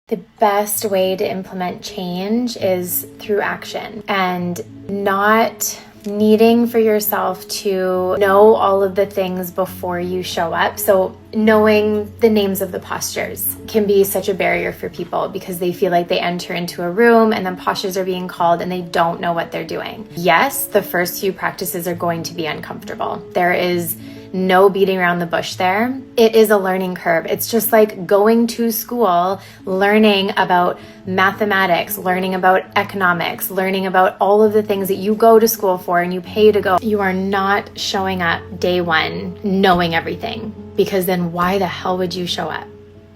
The best way to implement change is through action and not needing for yourself to know all of the things before you show up. So knowing the names of the postures can be such a barrier for people because they feel like they enter into a room and then postures are being called and they don't know what they're doing. Yes, the first few practices are going to be uncomfortable. There is no beating around the bush there. It is a learning curve. It's just like going to school, learning about mathematics, learning about economics, learning about all of the things that you go to school for and you pay to go. You are not showing up day one knowing everything, because then why the hell would you show up?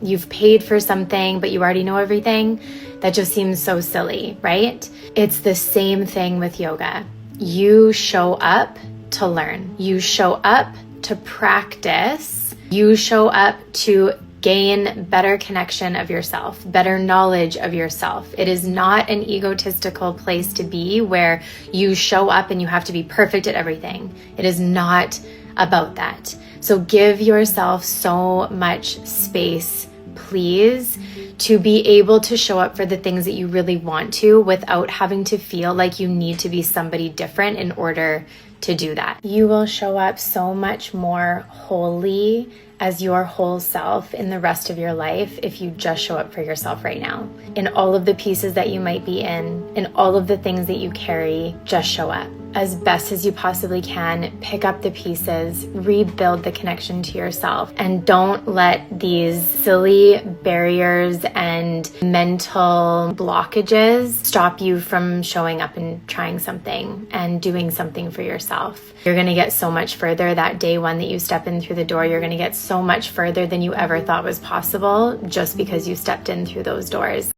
You've paid for something, but you already know everything. That just seems so silly, right? It's the same thing with yoga. You show up to learn. You show up to practice. You show up to gain better connection of yourself, better knowledge of yourself. It is not an egotistical place to be where you show up and you have to be perfect at everything. It is not about that. So give yourself so much space, please, to be able to show up for the things that you really want to without having to feel like you need to be somebody different in order to do that. You will show up so much more wholly as your whole self in the rest of your life if you just show up for yourself right now. In all of the pieces that you might be in all of the things that you carry, just show up. As best as you possibly can, pick up the pieces, rebuild the connection to yourself, and don't let these silly barriers and mental blockages stop you from showing up and trying something and doing something for yourself. You're gonna get so much further that day one that you step in through the door. You're gonna get so much further than you ever thought was possible just because you stepped in through those doors.